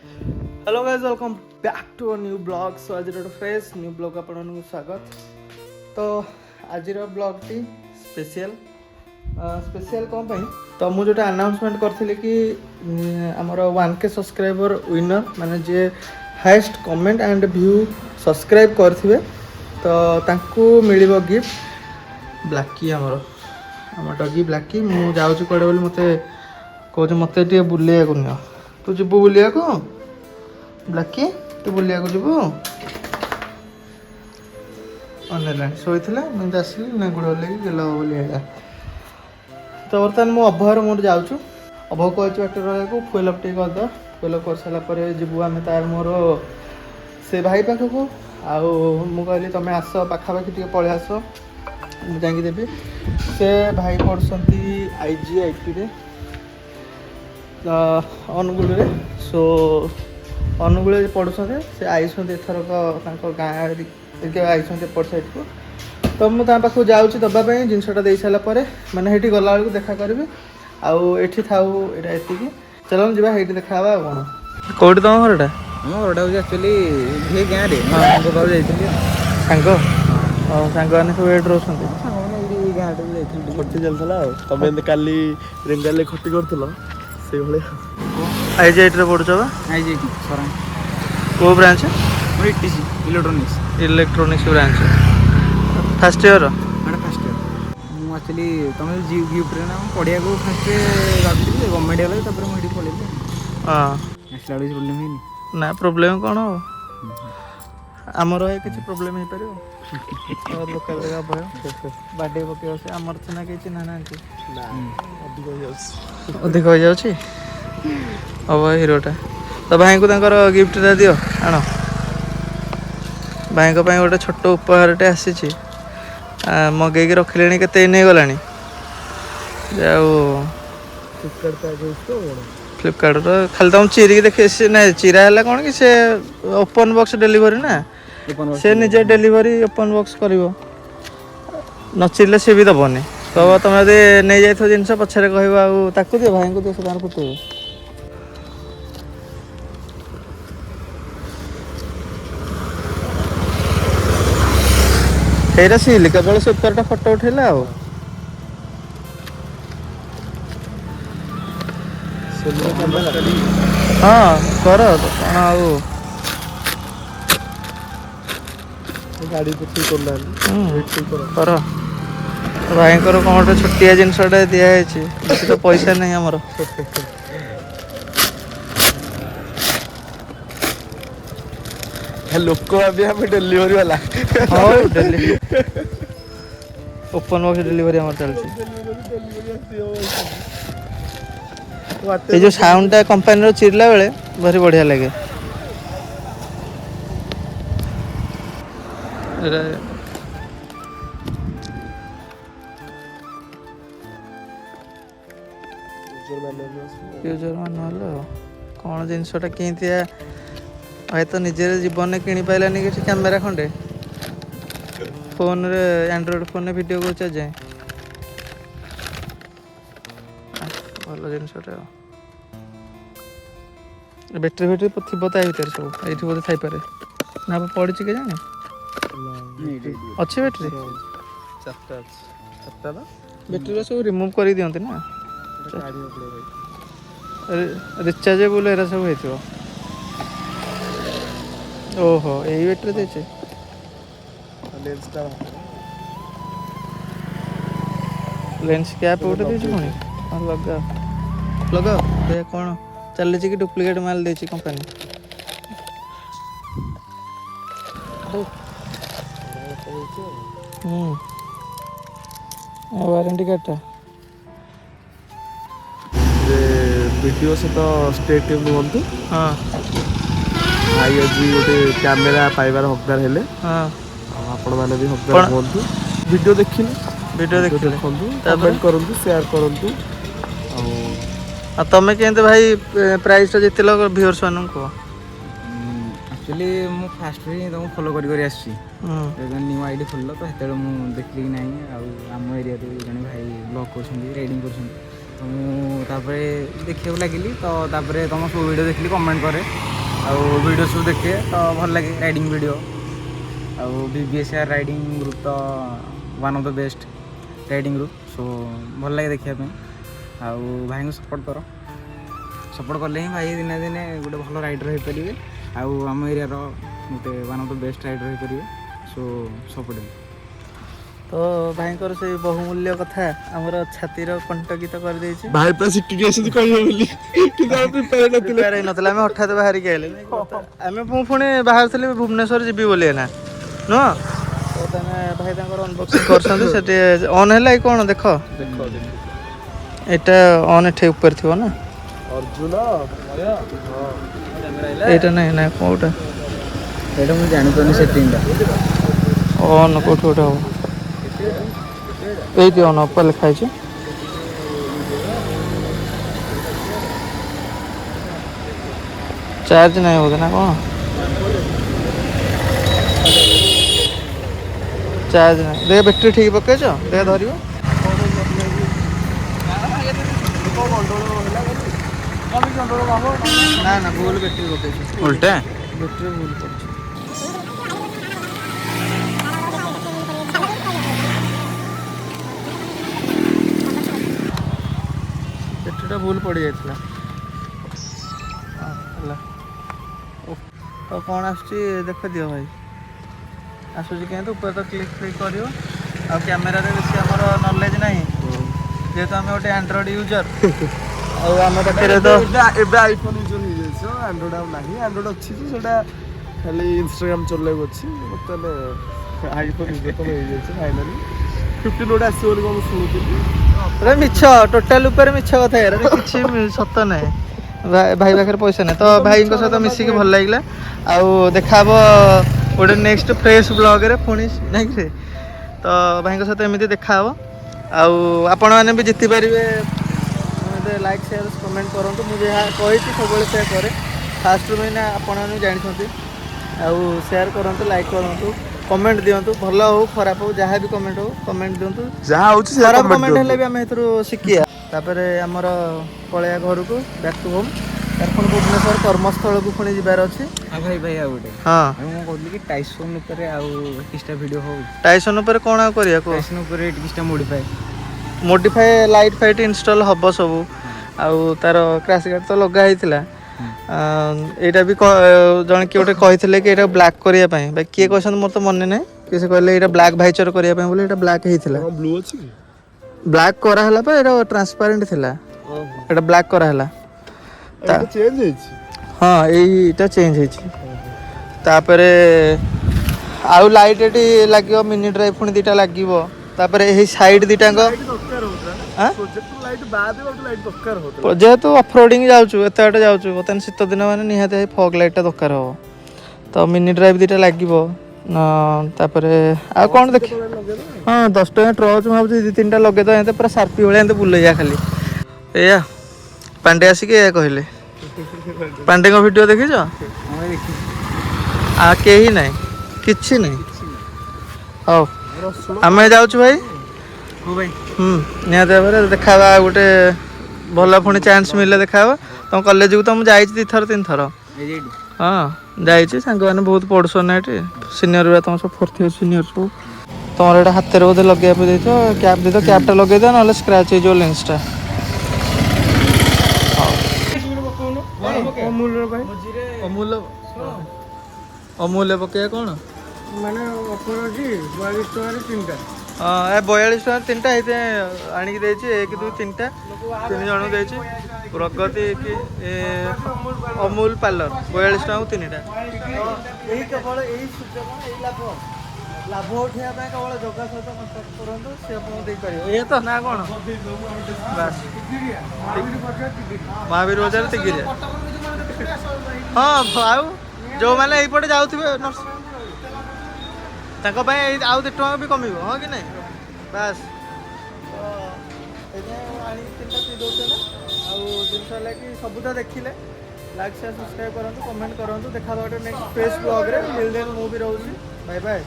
Hello guys welcome back to a new blog. So आज गोटे fresh new blog आपको स्वागत। तो आज ब्लॉग टी स्पेशल स्पेशल कौन पाई तो मुझे जो अनाउंसमेंट करी कि आमर 1K सब्सक्राइबर विनर माने जे highest comment and view subscribe करेंगे तो तांकू मिलिबो गिफ्ट ब्लैकी आम डगी ब्लैकी मु जाऊँ कड़े बोली मत कौच मत बुलेक नियो तू जीवु बुलिया ब्लैकी तू बुलिया जीवु अनला शोला मुझे आसली ना गुड़ लगे गेल बोली तो बर्तमान मुझे अभयर मोर जाऊँ अभय कहूँ बाटे रहा फुएल अप टे करद फुएल अप कर सारापर जीवु आम तार मोर से भाई पाखक आउ कहली तुम आस पाखापाखि टे पलि आस मुझे देवी से भाई पढ़ुंट IGIT अनुगुल सो अनुगुल पढ़ुं से आईस एथरक गाँव आईस एपट साइड को तो मुझे पाखु जाऊँगी दवापाई जिनसा दे सारापर मैंने ये गला बेलू देखा करी आठी थाऊ यहाँ एति चलो जी ये देखा कौन कौटी तुम घरटा ଆମ ଘରଟା ହେଉଛି ଆକ୍ଚୁଆଲି ଏ ଗାଁରେ ସାଙ୍ଗ ପାଖକୁ ଯାଇଥିଲି सांग साने सब एड रोचते ସାଙ୍ଗମାନେ ଏଇଠି ଗାଁଟାକୁ ଯାଇଥିଲି ଖଟି ଚାଲିଥିଲା ଆଉ ତମେ ଏମିତି କାଲି ରେଙ୍ଗାଲିରେ ଖଟି କରୁଥିଲ ସେଇଭଳିଆ IGIT ପଢୁଛ ବା ଆଇଛି ଏଠି ସରାଙ୍ଗ କୋଉ ବ୍ରାଞ୍ଚ ମୋର ETC electronics electronics branch first year ଏଇଟା ଫାର୍ଷ୍ଟ ଇୟର ମୁଁ ଆକ୍ଚୁଆଲି ତୁମେ ଗିଫ୍ଟରେ ନା ମୁଁ ପଢ଼ିବାକୁ ଫାର୍ଷ୍ଟ ଭାବିଥିଲି ଗଭର୍ଣ୍ଣମେଣ୍ଟ ଗଲା ତାପରେ ମୁଁ ଏଠି ପଳେଇଲି ହଁ ଆସିଲା ବେଳକୁ କିଛି ପ୍ରୋବ୍ଲେମ୍ ହେଇନି ନା ପ୍ରୋବ୍ଲେମ୍ କ'ଣ ହବ ଆମର କିଛି ପ୍ରୋବ୍ଲେମ୍ ହେଇପାରିବ ଲୋକାଲ ଜାଗା ଭୟ ବାଡ଼େଇ ପକେଇବ ସେ ଆମର ସିନା କେହି ଚିହ୍ନା ନାହାନ୍ତି ଅଧିକ ହେଇଯାଉଛି ଅଧିକ ହେଇଯାଉଛି ହବ ହିରୋଟା ତ ଭାଇଙ୍କୁ ତାଙ୍କର ଗିଫ୍ଟଟା ଦିଅ ଆଣ ଭାଇଙ୍କ ପାଇଁ ଗୋଟେ ଛୋଟ ଉପହାରଟେ ଆସିଛି ମଗେଇକି ରଖିଲେଣି କେତେ ଦିନ ହେଇଗଲାଣି ଆଉ ଫ୍ଲିପକାର୍ଟ ପ୍ୟାକ୍ ହେଉଛି ତ କ'ଣ फ्लिपकार्ट खाली तुम चिरिक देखे ना चिरा है कौन कि से ओपन बॉक्स डिलीवरी ना से निजे डिलीवरी ओपन बॉक्स कर न चिरले सी भी दबनी कह तुम यदि नहीं जाइए जिन पछरे कह दियो भाई को दियो से फुटे ସେଇଟା ସିଲ୍ କେବଳ ସେ ଉପରଟା ଫଟୋ ଉଠେଇଲା ଆଉ ହଁ କର କ'ଣ ଆଉ ଗାଡ଼ି ପଛରେ କରୁନାହାନ୍ତି କର ଭାଇଙ୍କର କ'ଣ ଗୋଟେ ଛୋଟିଆ ଜିନିଷଟା ଦିଆହେଇଛି ବେଶୀ ତ ପଇସା ନାହିଁ ଆମର ଲୋକ ଭାବି ଆମେ ଡେଲିଭରି ବାଲା ହଉ ଓପନ ବକ୍ସ ଡେଲିଭରି ଆମର ଚାଲିଛି ये जो साउंडटा कंपानी चिरला बेले भारी बढ़िया लगे यूजर मानुआल कौन जिनसटा किंती भाई तो निजे जीवन में किणी पाइलानी कि कैमेरा खंडे फोन रे एंड्रॉइड फोन में वीडियो को जाए भल जिनसटा बैटेरी फैटेरी थी ता भर सब ये बोधे थपे ना पड़ी के जाने अच्छी बैटेरी ଚାରିଟା ନା बैटेरी सब रिमूव कर दिखती ना रिचार्जेबल एरा सब हो ओहो यही बैटेरी देचे ଲେନ୍ସଟା लेंस कैप गोटे देची पुणी हाँ लगा लगा दे कौन चली कि डुप्लिकेट माल देची कंपनी वारंटी कार्डटा ଭିଡ଼ିଓ ସହିତ ଷ୍ଟେଟ୍ ରୁହନ୍ତୁ हाँ ଭାଇ ଆଜି ଗୋଟେ କ୍ୟାମେରା ପାଇବାର ହକଦାର ହେଲେ हाँ ଆଉ ଆପଣମାନେ ବି ହକଦାର ହୁଅନ୍ତୁ ଭିଡ଼ିଓ ଦେଖିଲେ वीडियो देखते ଦେଖନ୍ତୁ କମେଣ୍ଟ କରନ୍ତୁ ସେୟାର କରନ୍ତୁ ଆଉ तमें केंते भाई प्राइस जितल व्यूअर्स मान कह ଆକ୍ଚୁଆଲି ମୁଁ ଫାଷ୍ଟରେ ହିଁ ତୁମକୁ ଫଲୋ କରି ଆସିଛି ଯେତେବେଳେ ନ୍ୟୁ ଆଇଡ଼ି ଖୋଲିଲ ତ ସେତେବେଳେ ମୁଁ ଦେଖିଲି କି ନାହିଁ ଆଉ ଆମ ଏରିଆରୁ ଜଣେ ଭାଇ ବ୍ଲଗ୍ କରୁଛନ୍ତି ରାଇଡ଼ିଂ କରୁଛନ୍ତି ତ ମୁଁ ତାପରେ ଦେଖିବାକୁ ଲାଗିଲି ତ ତାପରେ ତୁମ ସବୁ ଭିଡ଼ିଓ ଦେଖିଲି କମେଣ୍ଟ କରେ ଆଉ ଭିଡ଼ିଓ ସବୁ ଦେଖେ ତ ଭଲ ଲାଗେ ରାଇଡ଼ିଂ ଭିଡ଼ିଓ। ଆଉ BBSR ରାଇଡ଼ିଂ ଗ୍ରୁପ୍ ତ one of the best riding group. So ଭଲ ଲାଗେ ଦେଖିବା ପାଇଁ। ଆଉ ଭାଇଙ୍କୁ ସପୋର୍ଟ କର, ସପୋର୍ଟ କଲେ ହିଁ ଭାଇ ଦିନେ ଦିନେ ଗୋଟେ ଭଲ ରାଇଡ଼ର୍ ହେଇପାରିବେ ଆଉ ଆମ ଏରିଆର ଗୋଟେ one of the best rider ହେଇପାରିବେ। So support. ତ ଭାଇଙ୍କର ସେଇ ବହୁମୂଲ୍ୟ କଥା ଆମର ଛାତିର କଣ୍ଟକିତ କରିଦେଇଛି। ଭାଇ ପୁରା ଶିଖିକି ଆସିଛି କହିବେ ବୋଲି କିନ୍ତୁ ଆମେ ପ୍ରିପେୟାର ନଥିଲେ। ପ୍ରିପେୟାର ହେଇନଥିଲା, ଆମେ ହଠାତ୍ ବାହାରିକି ଆଇଲେ। ଆମେ ମୁଁ ପୁଣି ବାହାରିଥିଲି ଭୁବନେଶ୍ୱର ଯିବି ବୋଲି ଏନା ନୁହଁ। ତ ତମେ ଭାଇ ତାଙ୍କର ଅନବକ୍ସିଂ କରୁଛନ୍ତି ସେଠି ଅନ୍ ହେଲା କି କ'ଣ ଦେଖ। ଏଇଟା ଅନ୍ ଏଠି ଉପରେ ଥିବ ନା ଅର୍ଜୁନ ଏଇଟା ନାହିଁ ନା କୋଉଟା ସେଇଟା ମୁଁ ଜାଣିପାରୁନି ସେଟିଂଟା। ଅନ୍ କୋଉଠି ଗୋଟେ ହବ। ଏଇଠି ଅନ୍ ଉପରେ ଲେଖା ହେଇଛି। ଚାର୍ଜ ନାହିଁ ବୋଧେ ନା କ'ଣ? ଚାର୍ଜ ନାହିଁ। ଦେଖ ବ୍ୟାଟେରୀ ଠିକ୍ ପକେଇଛ, ଦେଖ ଧରିବ। ନା ନା ଭୁଲ ବ୍ୟାଟେରୀ ପକେଇଛ, ଉଲ୍ଟା ବ୍ୟାଟେରୀ ଭୁଲ ପଡ଼ିଛି। ବ୍ୟାଟେରୀଟା ଭୁଲ ପଡ଼ିଯାଇଥିଲା। ହେଲା ତ କ'ଣ ଆସୁଛି ଦେଖ ଦିଅ ଭାଇ। ଆସୁଛି କେମିତି ଉପରେ ତ କ୍ଲିକ୍ ଫ୍ଲିକ୍ କରିବ। ଆଉ କ୍ୟାମେରାରେ ବେଶୀ ଆମର ନଲେଜ୍ ନାହିଁ ଯେହେତୁ ଆମେ ଗୋଟେ ଆଣ୍ଡ୍ରଏଡ଼୍ ୟୁଜର୍। ଆଉ ଆମ ପାଖରେ ତ ଏବେ ଆଇଫୋନ୍ ୟୁଜର ହେଇଯାଇଛି, ଆଣ୍ଡ୍ରଏଡ୍ ଆଉ ନାହିଁ। ଆଣ୍ଡ୍ରଏଡ୍ ଅଛି ଯେ ସେଟା ଖାଲି ଇନଷ୍ଟାଗ୍ରାମ ଚଲେଇବାକୁ ଅଛି। ବର୍ତ୍ତମାନ ଆଇଫୋନ୍ ୟୁଜର ତ ହେଇଯାଇଛି ଫାଇନାଲି। 15 ଗୋଟେ ଆସିବ ବୋଲି କ'ଣ ମୁଁ ଶୁଣୁଥିଲି। ପୁରା ମିଛ, ଟୋଟାଲ ଉପରେ ମିଛ କଥା। ଏରା କିଛି ସତ ନାହିଁ। ଭାଇ ପାଖରେ ପଇସା ନାହିଁ। ତ ଭାଇଙ୍କ ସହିତ ମିଶିକି ଭଲ ଲାଗିଲା। ଆଉ ଦେଖାହବ ଗୋଟେ ନେକ୍ସଟ ଫ୍ରେଶ୍ ବ୍ଲଗ୍ରେ ପୁଣି ନାଇଁ କି। ତ ଭାଇଙ୍କ ସହିତ ଏମିତି ଦେଖାହବ। ଆଉ ଆପଣମାନେ ବି ଜିତିପାରିବେ। ମୋତେ ଲାଇକ୍ ସେୟାର କମେଣ୍ଟ କରନ୍ତୁ। ମୁଁ ଯାହା କହିଛି ସବୁବେଳେ ସେୟା କରେ। ଫାଷ୍ଟରୁ ମାନେ ଆପଣମାନେ ଜାଣିଛନ୍ତି। ଆଉ ସେୟାର କରନ୍ତୁ, ଲାଇକ୍ କରନ୍ତୁ, କମେଣ୍ଟ ଦିଅନ୍ତୁ। ଭଲ ହଉ ଖରାପ ହଉ ଯାହା ବି କମେଣ୍ଟ ହଉ କମେଣ୍ଟ ଦିଅନ୍ତୁ। ଯାହା ହଉଛି ଖରାପ କମେଣ୍ଟ ହେଲେ ବି ଆମେ ଏଥିରୁ ଶିଖିବା। ତାପରେ ଆମର ପଳେଇବା ଘରକୁ, ବ୍ୟାକ୍ ଟୁ ହୋମ୍। ତାର ପୁଣି ଭୁବନେଶ୍ୱର କର୍ମସ୍ଥଳକୁ ପୁଣି ଯିବାର ଅଛି। ଆଉ ଭାଇ ଆଉ ଗୋଟେ ହଁ ମୁଁ କହୁଥିଲି କି ଟାଇସନ୍ ଉପରେ ଆଉ କିଛିଟା ଭିଡ଼ିଓ ହଉ। ଟାଇସନ୍ ଉପରେ କ'ଣ ଆଉ କରିବା କୁହ? ଟାଇସନ୍ ଉପରେ କିଛିଟା ମୋଡ଼ିଫାଏ ଲାଇଟ୍ ଫାଇଟ୍ ଇନଷ୍ଟଲ୍ ହେବ ସବୁ। ଆଉ ତାର କ୍ରାସ୍ ଗାର୍ଡ଼ ତ ଲଗା ହେଇଥିଲା। ଏଇଟା ବି ଜଣେ କିଏ ଗୋଟେ କହିଥିଲେ କି ଏଇଟା ବ୍ଲାକ୍ କରିବା ପାଇଁ। ବାକି କିଏ କହିଛନ୍ତି ମୋର ତ ମନେ ନାହିଁ। କି ସେ କହିଲେ ଏଇଟା ବ୍ଲାକ୍ ଭାଇଚର କରିବା ପାଇଁ ବୋଲି ଏଇଟା ବ୍ଲାକ୍ ହେଇଥିଲା। ବ୍ଲୁ ଅଛି କି? ବ୍ଲାକ୍ କରାହେଲା ପରେ ଏଇଟା ଟ୍ରାନ୍ସପାରେଣ୍ଟ ଥିଲା, ଏଇଟା ବ୍ଲାକ୍ କରାହେଲା। ଚେଞ୍ଜ ହେଇଛି। ହଁ ଏଇଟା ଚେଞ୍ଜ ହେଇଛି। ତାପରେ ଆଉ ଲାଇଟ୍ ଏଠି ଲାଗିବ, ମିନି ଡ୍ରାଇଭ୍ ପୁଣି ଦୁଇଟା ଲାଗିବ। ତାପରେ ଏହି ସାଇଡ୍ ଦୁଇଟାଙ୍କ ଯେହେତୁ ଅଫରୋଡ଼ିଂ ଯାଉଛୁ, ଏତେ ବାଟ ଯାଉଛୁ, ବର୍ତ୍ତମାନ ଶୀତ ଦିନ ମାନେ ନିହାତି ଫଗ୍ ଲାଇଟ୍ଟା ଦରକାର ହେବ। ତ ମିନି ଡ୍ରାଇଭ୍ ଦୁଇଟା ଲାଗିବ। ତାପରେ ଆଉ କ'ଣ ଦେଖି ହଁ 10 ଟଙ୍କା ଟର୍ଚ୍ଚ ମୁଁ ଭାବୁଛି 2-3ଟା ଲଗେଇଦେବା। ଏମିତି ପୁରା ସାର୍ପି ଭଳିଆ ଏମିତି ବୁଲେଇବା ଖାଲି। ଏଇଆ ପାଣ୍ଡେ ଆସିକି ଏଇଆ କହିଲେ। ପାଣ୍ଡେଙ୍କ ଭିଡ଼ିଓ ଦେଖିଛ? ଆଉ କେହି ନାହିଁ, କିଛି ନାହିଁ। ହଉ ଆମେ ଯାଉଛୁ ଭାଇ। ନିହାତି ଭାବରେ ଦେଖାହେବା। ଆଉ ଗୋଟେ ଭଲ ପୁଣି ଚାନ୍ସ ମିଳିଲେ ଦେଖାହେବା। ତମ କଲେଜକୁ ତ ମୁଁ ଯାଇଛି 2-3 ଥର। ହଁ ଯାଇଛି, ସାଙ୍ଗମାନେ ବହୁତ ପଢ଼ୁଛନ୍ତି ନା ଏଠି। ସିନିୟର ଗୁଡ଼ା ତମ ସବୁ 4th ଇୟର ସିନିୟର ସବୁ। ତମର ଏଇଟା ହାତରେ ବୋଧେ ଲଗେଇବା ପାଇଁ ଦେଇଥିବ। କ୍ୟାପ୍ ଦେଇଥିବ, କ୍ୟାପ୍ଟା ଲଗେଇଦିଅ ନହେଲେ ସ୍କ୍ରାଚ୍ ହେଇଯିବ ଲେନ୍ସଟା। ଅମୂଲ୍ୟ ପକେଇବା କ'ଣ ମାନେ ଅଫର ଅଛି 42 ଟଙ୍କାରେ 3ଟା। ହଁ 42 ଟଙ୍କା 3ଟା ହେଇଥିପାଇଁ ଆଣିକି ଦେଇଛି। 1 2 3ଟା 3 ଜଣଙ୍କୁ ଦେଇଛି। ପ୍ରଗତି କି ଅମୁଲ ପାର୍ଲର 42 ଟଙ୍କାକୁ 3ଟା। ଏଇ କେବଳ ଏଇ ସୂଚନା, ଏଇ ଲାଭ ଉଠାଇବା ପାଇଁ କେବଳ ଜଗା ସହିତ କଣ୍ଟାକ୍ଟ କରନ୍ତୁ, ସେ ଆପଣଙ୍କୁ ଦେଇପାରିବ। ଏଇଆ ତ ନା କ'ଣ? ବାସ୍ ମହାବୀର ବଜାର ତିଗିରିଆ। ହଁ ଆଉ ଯେଉଁମାନେ ଏଇପଟେ ଯାଉଥିବେ ତାଙ୍କ ପାଇଁ ଆଉ 2 ଟଙ୍କା ବି କମିବ। ହଁ କି ନାହିଁ? ବାସ୍ ଏଇଥିପାଇଁ ଆଣିକି 3ଟା ପିଇ ଦେଉଛେ ନା। ଆଉ ଜିନିଷ ହେଲା କି ସବୁ ତ ଦେଖିଲେ ଲାଇକ୍ ସେୟାର ସବସ୍କ୍ରାଇବ୍ କରନ୍ତୁ, କମେଣ୍ଟ କରନ୍ତୁ। ଦେଖା ଗୋଟେ ନେକ୍ସଟ ଫ୍ରେଶ୍ ବ୍ଲଗ୍ରେ। ମୁଁ ବି ରହୁଛି। Bye bye.